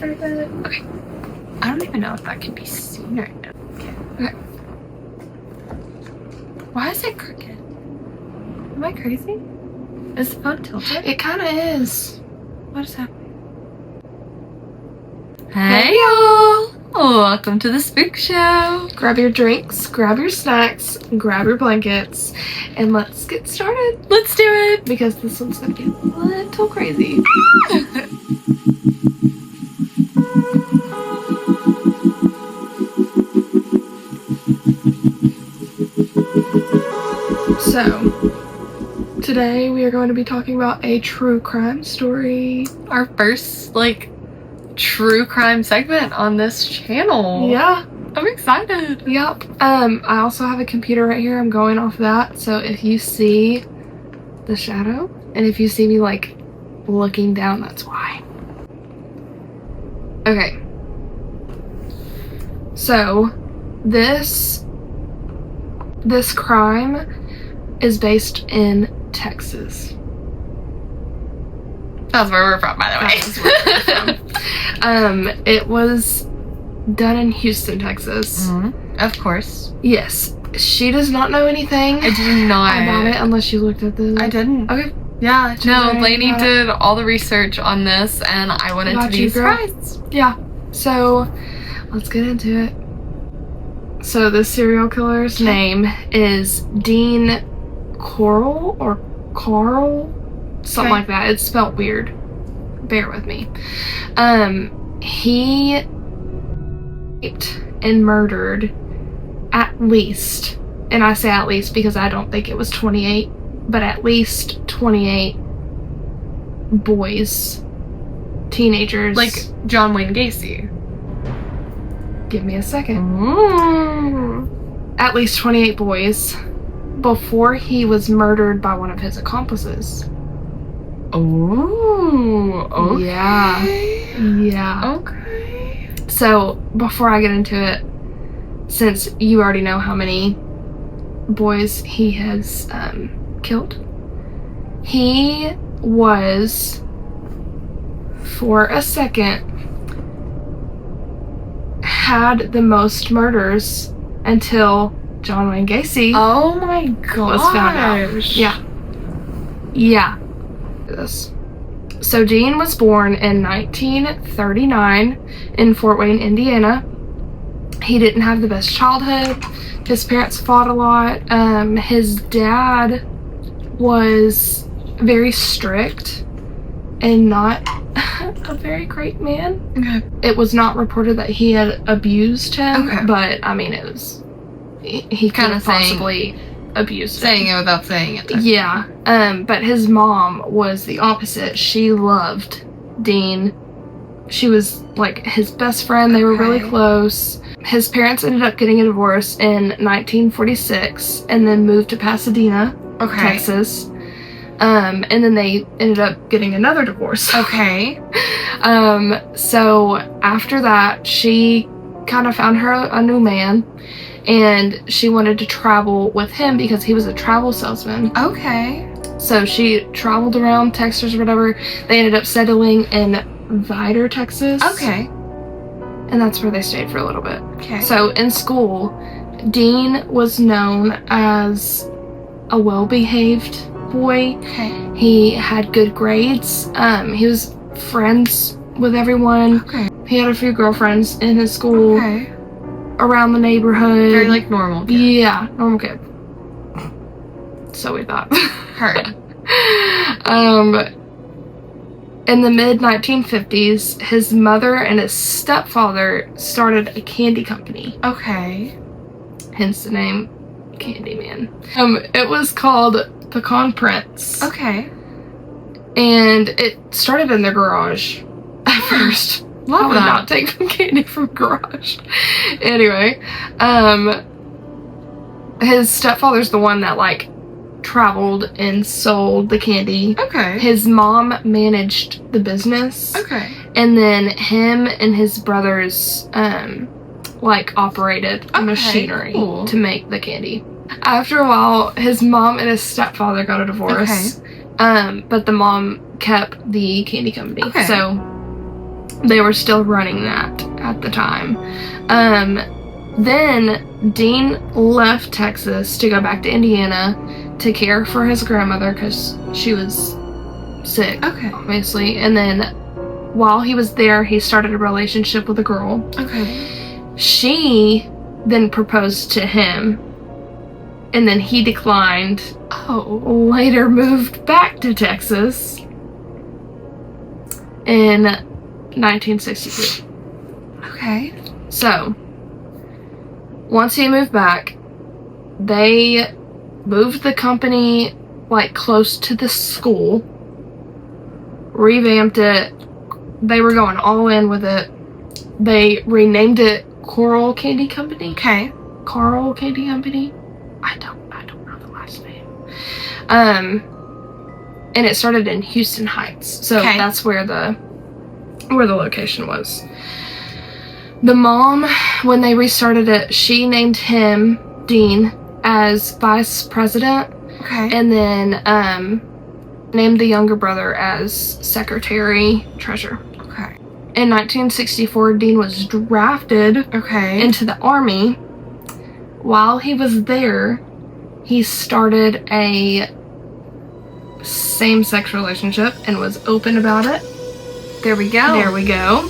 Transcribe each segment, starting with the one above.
perfect. Okay. I don't even know if that can be seen right now. Okay. Why is it crooked? Am I crazy? Is the phone tilted? It kind of is. What is happening? Hey y'all! Welcome to the Spook Show. Grab your drinks, grab your snacks, grab your blankets, and let's get started. Let's do it! Because this one's gonna get a little crazy. So, today we are going to be talking about a true crime story. Our first, true crime segment on this channel. Yeah. I'm excited. Yep. I also have a computer right here. I'm going off that. So if you see the shadow, and if you see me, looking down, that's why. Okay. So, this crime is based in Texas. That's where we're from, by the way. That's where we're from. It was done in Houston, Texas. Mm-hmm. Of course. Yes. She does not know anything I do not about it unless you looked at the... I didn't. Okay. Yeah, no, Laney did all the research on this, and I wanted to be surprised. Yeah. So, let's get into it. So, the serial killer's name is Dean Corll, or Carl, something like that. It's spelled weird. Bear with me. He raped and murdered at least, and I say at least because I don't think it was 28, but at least 28 boys, teenagers. Like John Wayne Gacy. Give me a second. Ooh. At least 28 boys before he was murdered by one of his accomplices. Oh, okay. Yeah. Okay. So, before I get into it, since you already know how many boys he has killed, he was, for a second, had the most murders until John Wayne Gacy Oh my god. was found out. Yeah. This. So Dean was born in 1939 in Fort Wayne, Indiana. He didn't have the best childhood. His parents fought a lot. His dad was very strict and not a very great man. Okay. It was not reported that he had abused him, Okay. but I mean, it was, he could have possibly abused him. Saying it without saying it. Yeah. But his mom was the opposite. She loved Dean. She was his best friend. They were really close. His parents ended up getting a divorce in 1946 and then moved to Pasadena, Texas. And then they ended up getting another divorce. Okay. So after that, she kind of found her a new man, and she wanted to travel with him because he was a travel salesman. Okay. So she traveled around Texas or whatever. They ended up settling in Vidor, Texas. Okay. And that's where they stayed for a little bit. Okay. So in school, Dean was known as a well-behaved boy. Okay. He had good grades. He was friends with everyone. Okay. He had a few girlfriends in his school. Okay. Around the neighborhood. Very normal kid. Yeah, normal kid. So we thought. Heard. In the mid-1950s, his mother and his stepfather started a candy company. Okay. Hence the name Candyman. It was called Pecan Prince. Okay. And it started in their garage at first. Love I would that. not take candy from a garage. Anyway, his stepfather's the one that traveled and sold the candy. Okay. His mom managed the business. Okay. And then him and his brothers operated the machinery to make the candy. After a while, his mom and his stepfather got a divorce. But the mom kept the candy company. Okay. So They were still running that at the time. Then Dean left Texas to go back to Indiana to care for his grandmother because she was sick, obviously. And then while he was there, he started a relationship with a girl. Okay. She then proposed to him, and then he declined. Later moved back to Texas in 1963. Okay. So, once he moved back, they moved the company like close to the school, revamped it. They were going all in with it. They renamed it Coral Candy Company. Okay. Coral Candy Company. I don't know the last name. And it started in Houston Heights. So that's where the location was. The mom, when they restarted it, she named him, Dean, as vice president. Okay. And then named the younger brother as secretary treasurer. Okay. In 1964, Dean was drafted into the Army. While he was there, he started a same-sex relationship and was open about it. There we go.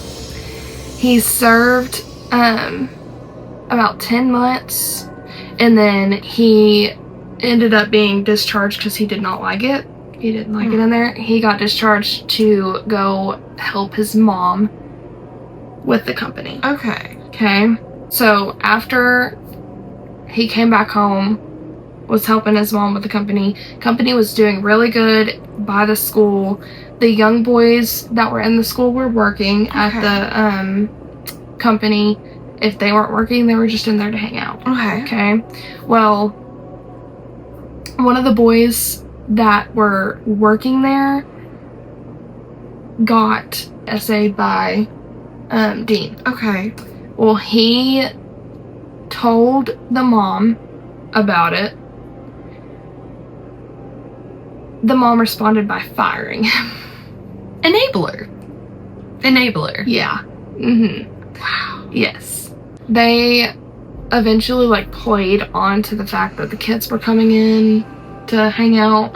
He served about 10 months, and then he ended up being discharged because he did not like it. He didn't like it in there. He got discharged to go help his mom with the company. Okay. So after he came back home, was helping his mom with the company. Company was doing really good by the school. The young boys that were in the school were working at the company. If they weren't working, they were just in there to hang out. Okay. Well, one of the boys that were working there got essayed by Dean. Okay. Well, he told the mom about it. The mom responded by firing him. Enabler. Yeah. Wow. Yes. They eventually played on to the fact that the kids were coming in to hang out,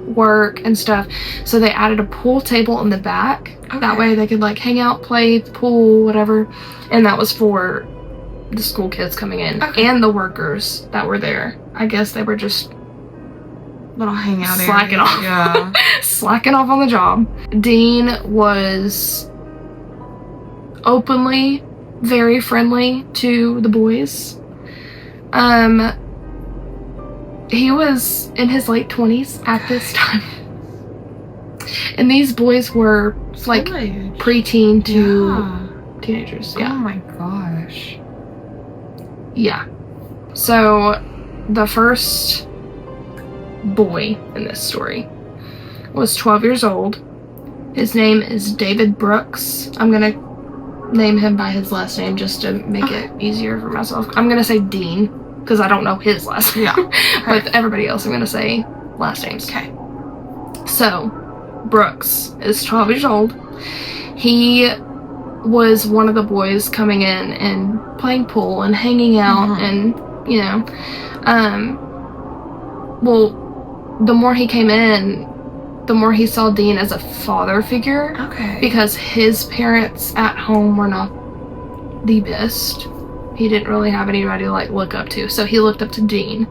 work and stuff. So they added a pool table in the back. That way they could hang out, play pool, whatever. And that was for the school kids coming in and the workers that were there. I guess they were just little hangout slacking area. off. Yeah. Slacking off on the job. Dean was openly very friendly to the boys. He was in his late 20s at this time. And these boys were preteen to teenagers. Yeah. Oh my gosh. Yeah. So the first boy in this story was 12 years old. His name is David Brooks. I'm gonna name him by his last name just to make it easier for myself. I'm gonna say Dean because I don't know his last name. But everybody else I'm gonna say last names. So Brooks is 12 years old. He was one of the boys coming in and playing pool and hanging out and well, the more he came in, the more he saw Dean as a father figure. Because his parents at home were not the best. He didn't really have anybody to look up to. So he looked up to Dean.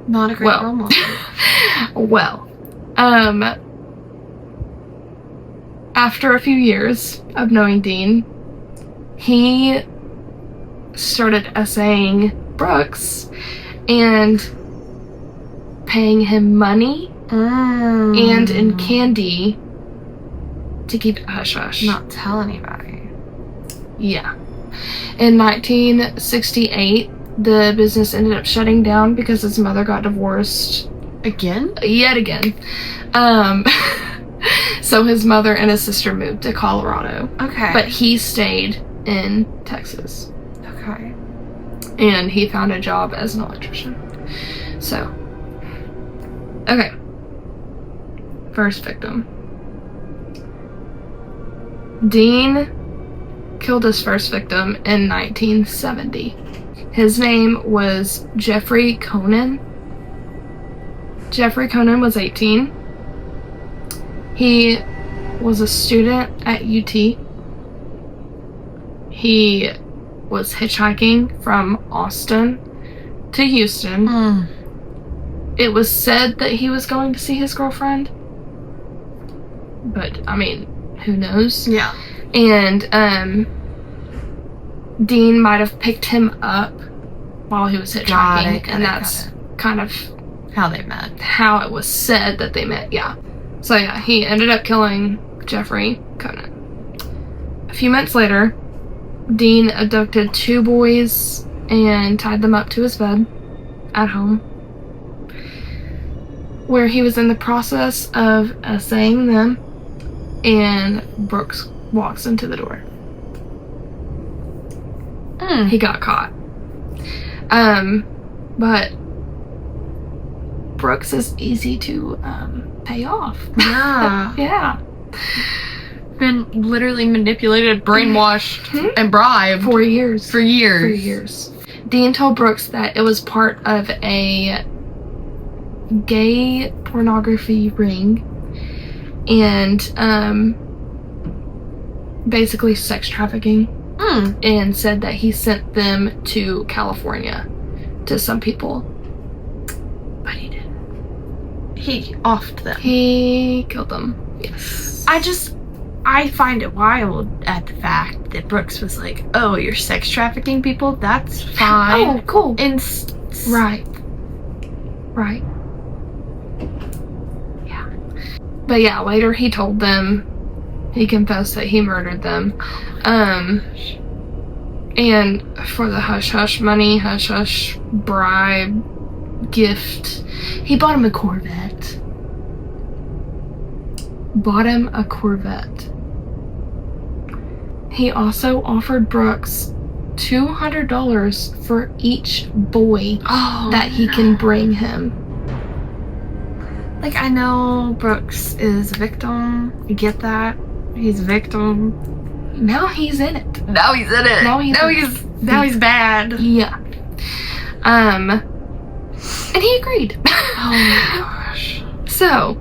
Not a great role model. Well, after a few years of knowing Dean, he started essaying Brooks and paying him money and in candy to keep it hush-hush. Not tell anybody. Yeah. In 1968, the business ended up shutting down because his mother got divorced. Again? Yet again. So his mother and his sister moved to Colorado. But he stayed in Texas. And he found a job as an electrician. So, first victim. Dean killed his first victim in 1970. His name was Jeffrey Conan. Jeffrey Conan was 18. He was a student at UT. He was hitchhiking from Austin to Houston. It was said that he was going to see his girlfriend, but I mean, who knows? Yeah. And Dean might have picked him up while he was hitchhiking, and that's kind of how they met. How it was said that they met, yeah. So yeah, he ended up killing Jeffrey Conan. A few months later, Dean abducted 2 boys and tied them up to his bed at home, where he was in the process of assaying them, and Brooks walks into the door. He got caught. But Brooks is easy to pay off. Yeah. Yeah. Been literally manipulated, brainwashed, and bribed. For years. For years. Dean told Brooks that it was part of a gay pornography ring and basically sex trafficking, and said that he sent them to California to some people, but he didn't. He offed them. He killed them. Yes. I find it wild at the fact that Brooks was like, oh, you're sex trafficking people? That's fine. Oh, cool. Right. Yeah. But yeah, later he told them, he confessed that he murdered them. And for the hush-hush money, hush-hush bribe, gift, he bought him a Corvette. He also offered Brooks $200 for each boy that he can bring him. Like, I know Brooks is a victim. You get that. He's a victim. Now he's in it. Now he's bad. Yeah. And he agreed. Oh my gosh. So,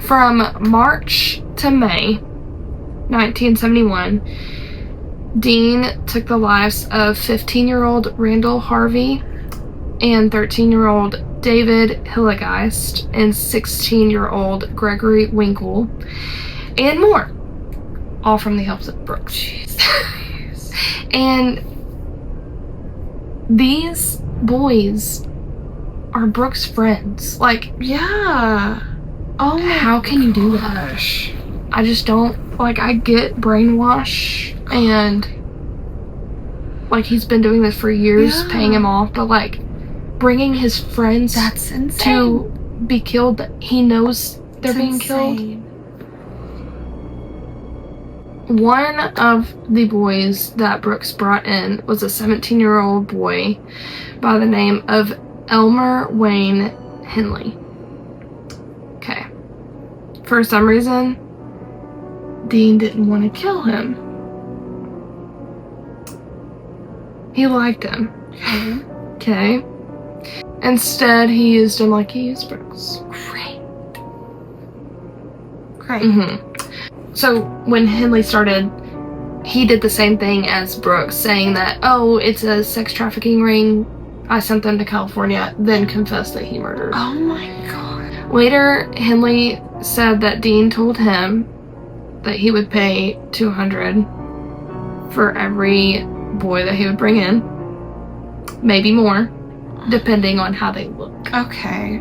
from March to May 1971, Dean took the lives of 15-year-old Randall Harvey and 13-year-old David Hillegeist and 16-year-old Gregory Winkle, and more, all from the help of Brooks. Jeez. And these boys are Brooks' friends. Like, yeah. Oh my how can you do that? gosh. I just don't, like, I get brainwash, and like, he's been doing this for years, paying him off, but like, bringing his friends That's insane. to be killed, that he knows they're being killed. One of the boys that Brooks brought in was a 17-year-old boy by the name of Elmer Wayne Henley. Okay. For some reason, Dean didn't want to kill him. He liked him. Okay. Instead, he used him like he used Brooks. Great. So when Henley started, he did the same thing as Brooks, saying that, oh, it's a sex trafficking ring, I sent them to California, then confessed that he murdered. Oh my god. Later, Henley said that Dean told him that he would pay $200 for every boy that he would bring in, maybe more, depending on how they look. Okay.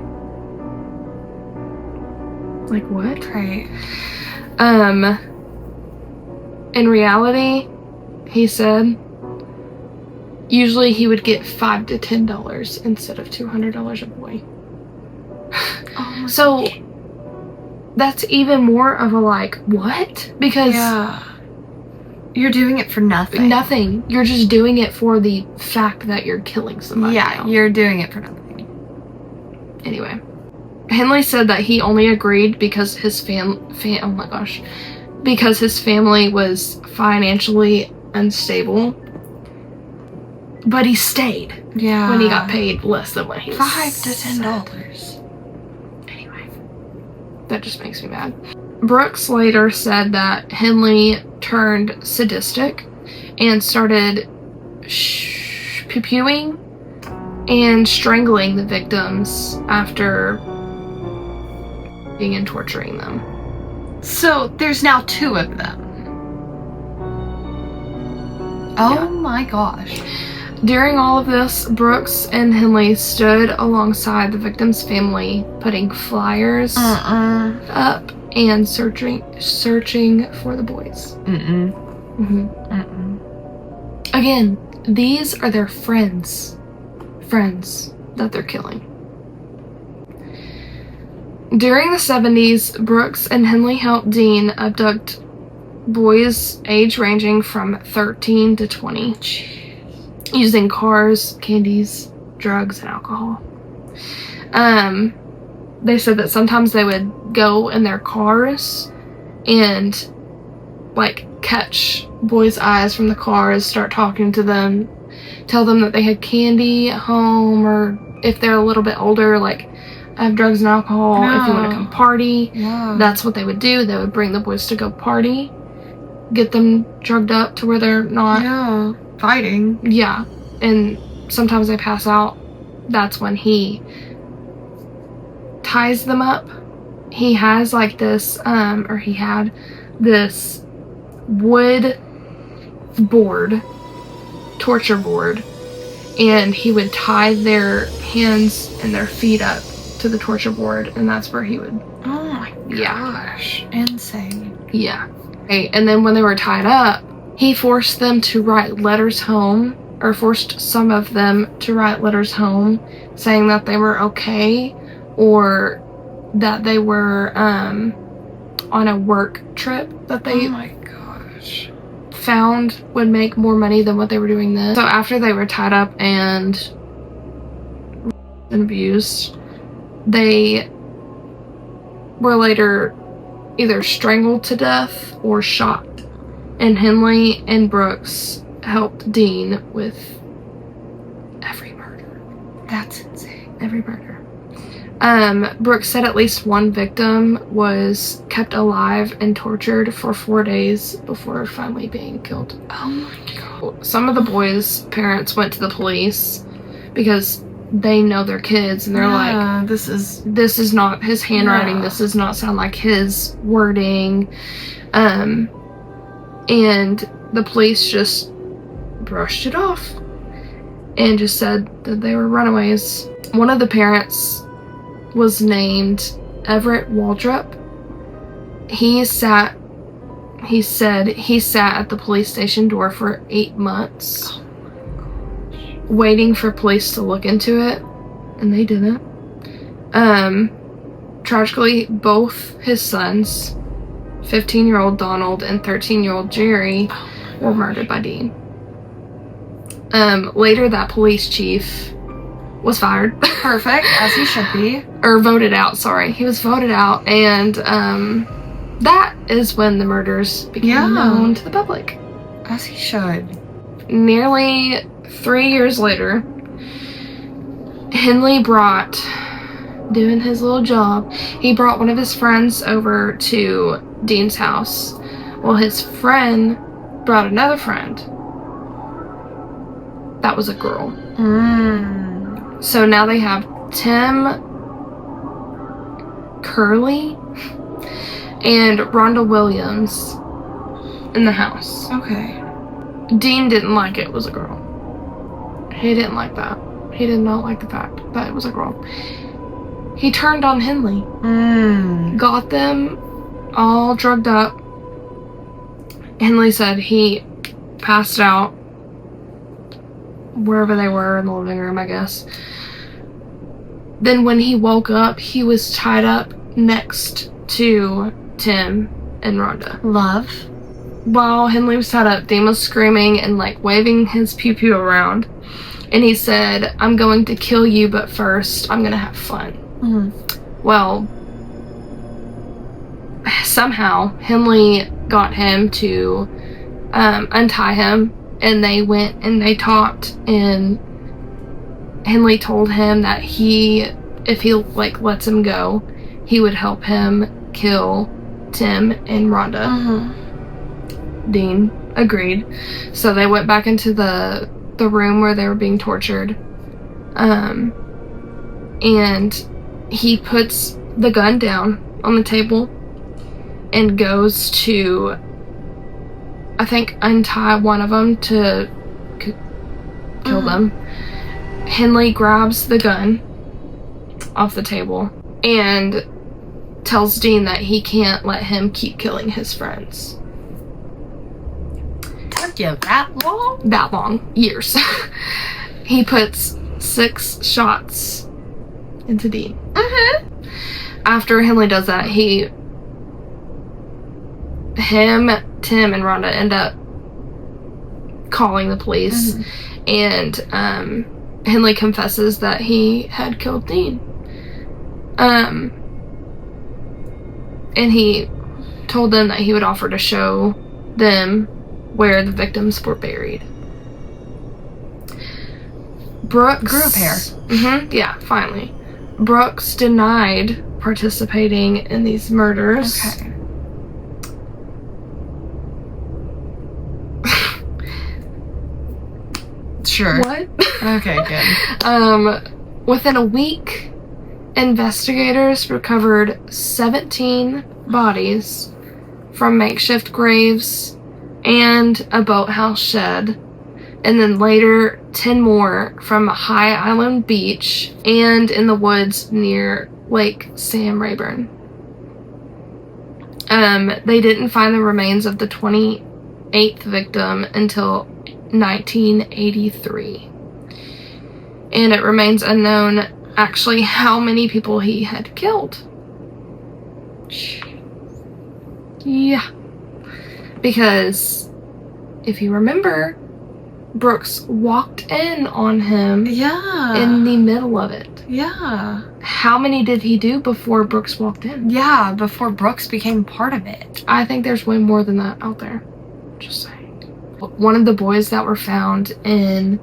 Like what? Great. In reality, he said, usually he would get $5 to $10 instead of $200 a boy. Oh so that's even more of a like, what? Because you're doing it for nothing. Nothing. You're just doing it for the fact that you're killing somebody. Yeah, you're doing it for nothing. Anyway, Henley said that he only agreed because his because his family was financially unstable. But he stayed. Yeah. When he got paid less than what he was. $5 to $10. Anyway, that just makes me mad. Brooks later said that Henley turned sadistic and started pew-pewing and strangling the victims after being and torturing them. So there's now 2 of them. Oh Yeah. my gosh. During all of this, Brooks and Henley stood alongside the victim's family, putting flyers up and searching for the boys. Again, these are their friends that they're killing. During the 70s, Brooks and Henley helped Dean abduct boys age ranging from 13 to 20. Using cars, candies, drugs, and alcohol. They said that sometimes they would go in their cars and like catch boys' eyes from the cars, start talking to them, tell them that they had candy at home, or if they're a little bit older, like, I have drugs and alcohol if you want to come party. Yeah. That's what they would do. They would bring the boys to go party, get them drugged up to where they're not fighting. Yeah, and sometimes they pass out. That's when he ties them up. He has like this, or he had this wood board, torture board, and he would tie their hands and their feet up to the torture board, and that's where he would. Oh my gosh. Insane. Yeah. Okay, and then when they were tied up, he forced them to write letters home, or forced some of them to write letters home saying that they were okay, or that they were on a work trip that they found would make more money than what they were doing then. So after they were tied up and abused, they were later either strangled to death or shot. And Henley and Brooks helped Dean with every murder. That's insane. Every murder. Brooks said at least one victim was kept alive and tortured for 4 days before finally being killed. Oh my god. Some of the boys' parents went to the police because they know their kids, and they're like, this is not his handwriting. This does not sound like his wording. And the police just brushed it off and just said that they were runaways. One of the parents was named Everett Waldrop. He said he sat at the police station door for 8 months waiting for police to look into it, and they didn't. Tragically, both his sons, 15-year-old Donald and 13-year-old Jerry, were murdered by Dean. Later, that police chief was fired. Perfect, as he should be. Or voted out, sorry. He was voted out, and that is when the murders became known to the public. As he should. Nearly 3 years later, Henley doing his little job, he brought one of his friends over to Dean's house. Well, his friend brought another friend. That was a girl. So now they have Tim Curley and Rhonda Williams in the house. Okay. Dean didn't like it was a girl. He didn't like that. He did not like the fact that it was a girl. He turned on Henley. Got them all drugged up. Henley said he passed out wherever they were in the living room, I guess. Then when he woke up, he was tied up next to Tim and Rhonda. Love. While Henley was tied up, Dean was screaming and like waving his pew-pew around. And he said, "I'm going to kill you, but first I'm going to have fun." Well, somehow Henley got him to untie him, and they went and they talked, and Henley told him that if he like lets him go, he would help him kill Tim and Rhonda. Mm-hmm. Dean agreed. So they went back into the room where they were being tortured. And he puts the gun down on the table and goes to, I think, untie one of them to kill them. Henley grabs the gun off the table and tells Dean that he can't let him keep killing his friends. Took you that long? That long. Years. He puts 6 shots into Dean. Mm-hmm. After Henley does that, him, Tim, and Rhonda end up calling the police. Mm-hmm. And Henley confesses that he had killed Dean. And he told them that he would offer to show them where the victims were buried. Brooks grew a pair. Mm-hmm, yeah, finally. Brooks denied participating in these murders. Okay. Sure. What? Okay, good. Within a week, investigators recovered 17 bodies from makeshift graves and a boathouse shed, and then later 10 more from a High Island beach and in the woods near Lake Sam Rayburn. They didn't find the remains of the 28th victim until 1983. And it remains unknown actually how many people he had killed. Yeah. Because if you remember, Brooks walked in on him in the middle of it. Yeah. How many did he do before Brooks walked in? Yeah, before Brooks became part of it. I think there's way more than that out there. Just saying. One of the boys that were found in,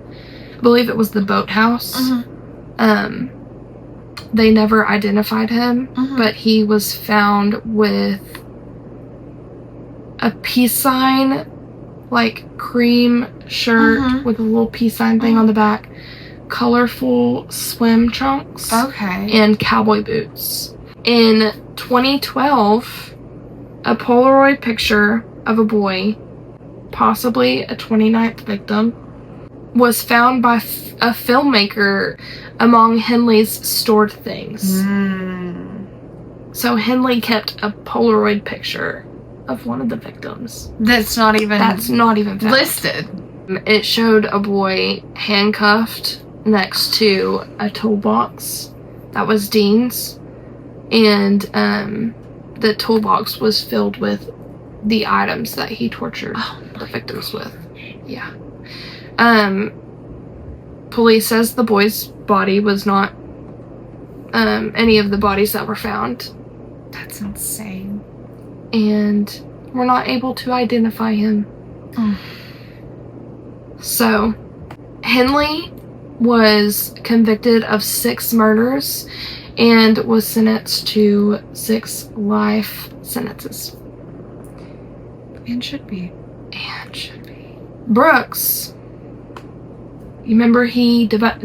I believe it was the boathouse, they never identified him, but he was found with a peace sign, like cream shirt with a little peace sign thing on the back, colorful swim trunks, and cowboy boots. In 2012, a Polaroid picture of a boy, possibly a 29th victim, was found by a filmmaker among Henley's stored things. So Henley kept a Polaroid picture of one of the victims. That's not even found. Listed. It showed a boy handcuffed next to a toolbox that was Dean's, and the toolbox was filled with the items that he tortured the victims with. Yeah. Police says the boy's body was not any of the bodies that were found. That's insane. And we're not able to identify him. So, Henley was convicted of 6 murders and was sentenced to 6 life sentences. And should be. Brooks, you remember he denied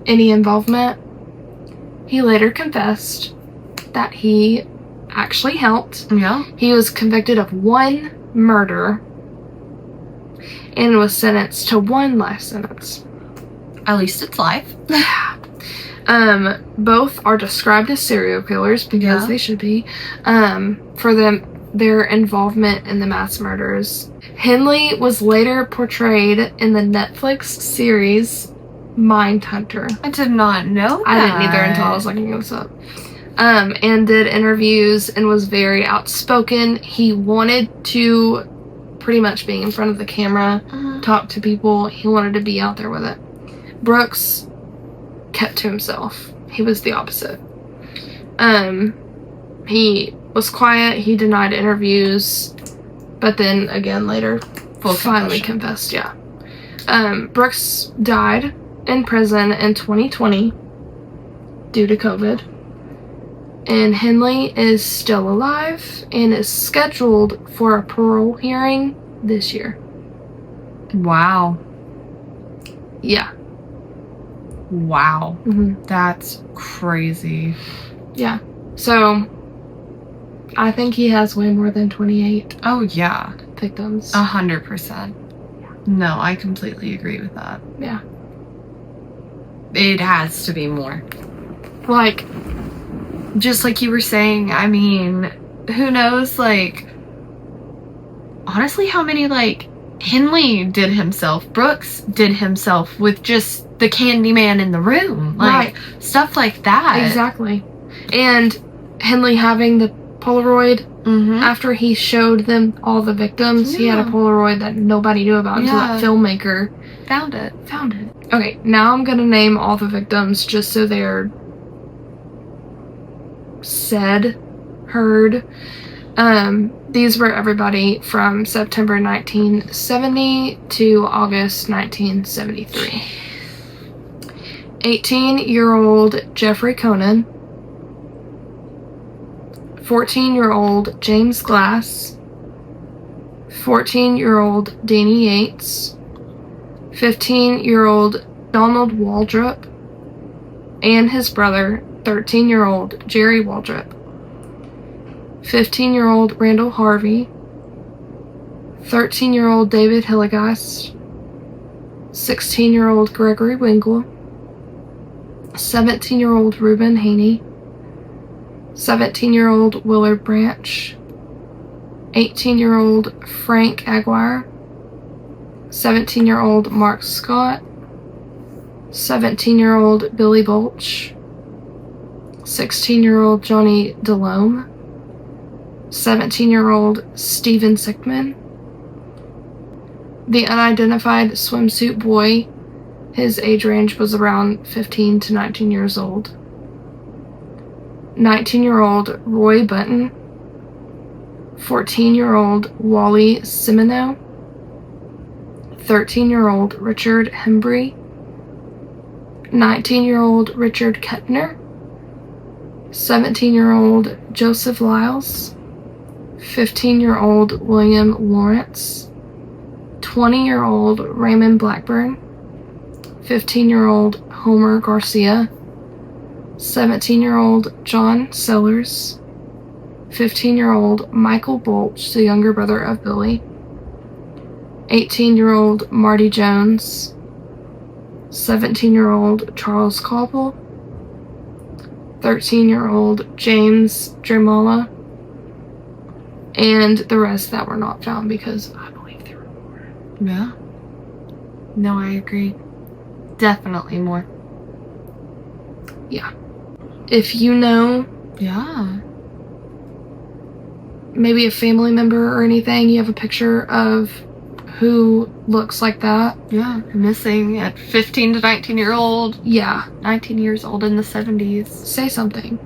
any involvement? He later confessed that he actually helped. Yeah. He was convicted of 1 murder and was sentenced to 1 life sentence. At least it's life. Both are described as serial killers because they should be, for their involvement in the mass murders. Henley was later portrayed in the Netflix series Mindhunter. I did not know that. I didn't either until I was looking this up. And did interviews and was very outspoken. He wanted to pretty much be in front of the camera, talk to people. He wanted to be out there with it. Brooks kept to himself. He was the opposite. He was quiet. He denied interviews, but then again later finally confessed. Yeah. Brooks died in prison in 2020 due to COVID. And Henley is still alive and is scheduled for a parole hearing this year. Wow. Yeah. Wow. Mm-hmm. That's crazy. Yeah. So, I think he has way more than 28 Oh, yeah. victims. 100%. No, I completely agree with that. Yeah. It has to be more. Like, just like you were saying, I mean, who knows, like, honestly, how many, like, Henley did himself, Brooks did himself with just the Candyman in the room. Like, right. Stuff like that. Exactly. And Henley having the Polaroid, after he showed them all the victims, he had a Polaroid that nobody knew about until that filmmaker found it. Okay, now I'm gonna name all the victims just so they're heard. These were everybody from September 1970 to August 1973. 18-year-old Jeffrey Conan, 14-year-old James Glass, 14-year-old Danny Yates, 15-year-old Donald Waldrop, and his brother, 13-year-old Jerry Waldrop, 15-year-old Randall Harvey, 13-year-old David Hilligas, 16-year-old Gregory Wingle, 17-year-old Reuben Haney, 17-year-old Willard Branch, 18-year-old Frank Aguirre, 17-year-old Mark Scott, 17-year-old Billy Bolch, 16-year-old Johnny Delome, 17-year-old Stephen Sickman, the unidentified swimsuit boy, his age range was around 15 to 19 years old, 19-year-old Roy Button, 14-year-old Wally Simino, 13-year-old Richard Hembry, 19-year-old Richard Kettner, 17-year-old Joseph Lyles, 15-year-old William Lawrence, 20-year-old Raymond Blackburn, 15-year-old Homer Garcia, 17-year-old John Sellers, 15-year-old Michael Bolch, the younger brother of Billy, 18-year-old Marty Jones, 17-year-old Charles Cobble, 13-year-old James Dramala, and the rest that were not found because I believe there were more. Yeah. No, I agree. Definitely more. Yeah. If you know, yeah, maybe a family member or anything, you have a picture of who looks like that. Yeah, missing at 15 to 19-year-old. Yeah. 19 years old in the 70s. Say something.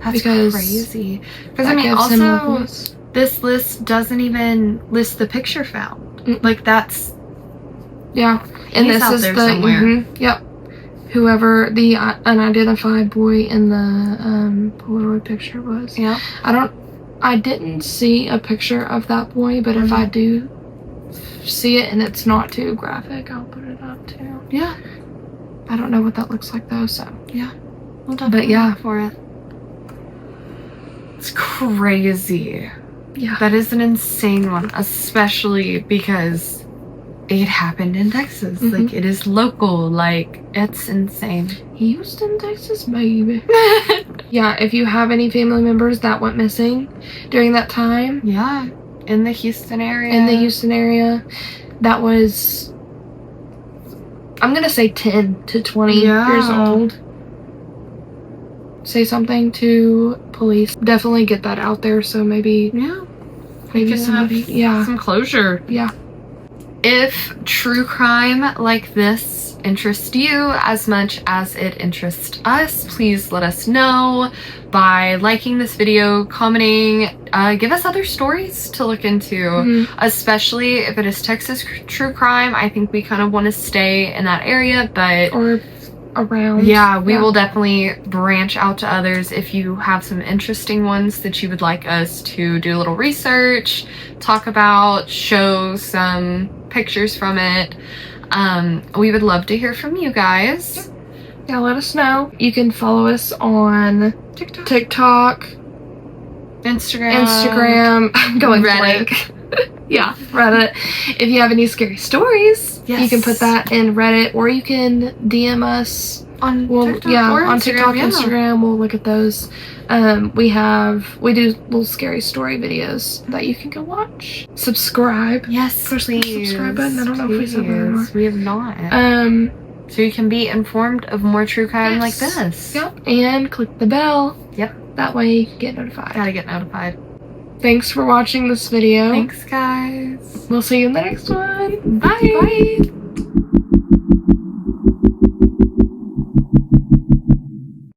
That's because crazy. Because, I mean, also, this list doesn't even list the picture found. Like, that's... Yeah. And this is the... somewhere. Yep. Whoever the unidentified boy in the Polaroid picture was. Yeah. I didn't see a picture of that boy, but if I do see it and it's not too graphic, I'll put it up too. Yeah. I don't know what that looks like though, so. Yeah. We'll definitely look for it. It's crazy. Yeah. That is an insane one, especially because it happened in Texas. Like, it is local. Like, it's insane. Houston, Texas, baby. Yeah, if you have any family members that went missing during that time. Yeah, in the Houston area. That was, I'm going to say 10 to 20 years old. Say something to police. Definitely get that out there, so maybe... Yeah. Maybe somebody... Some closure. Yeah. If true crime like this interests you as much as it interests us, please let us know by liking this video, commenting, give us other stories to look into, especially if it is Texas true crime. I think we kind of want to stay in that area, but or around. Yeah, we will definitely branch out to others if you have some interesting ones that you would like us to do a little research, talk about, show some pictures from it. We would love to hear from you guys. Yeah, let us know. You can follow us on TikTok, Instagram. I'm going Reddit. blank. Yeah, Reddit. If you have any scary stories, you can put that in Reddit, or you can DM us on TikTok on TikTok, Instagram. We'll look at those. We do little scary story videos that you can go watch. Subscribe. Yes, push the subscribe button. I don't know if we said that or not. We have not. So you can be informed of more true crime like this. Yep. And click the bell. Yep. That way you can get notified. Gotta get notified. Thanks for watching this video. Thanks, guys. We'll see you in the next one. Bye. Bye.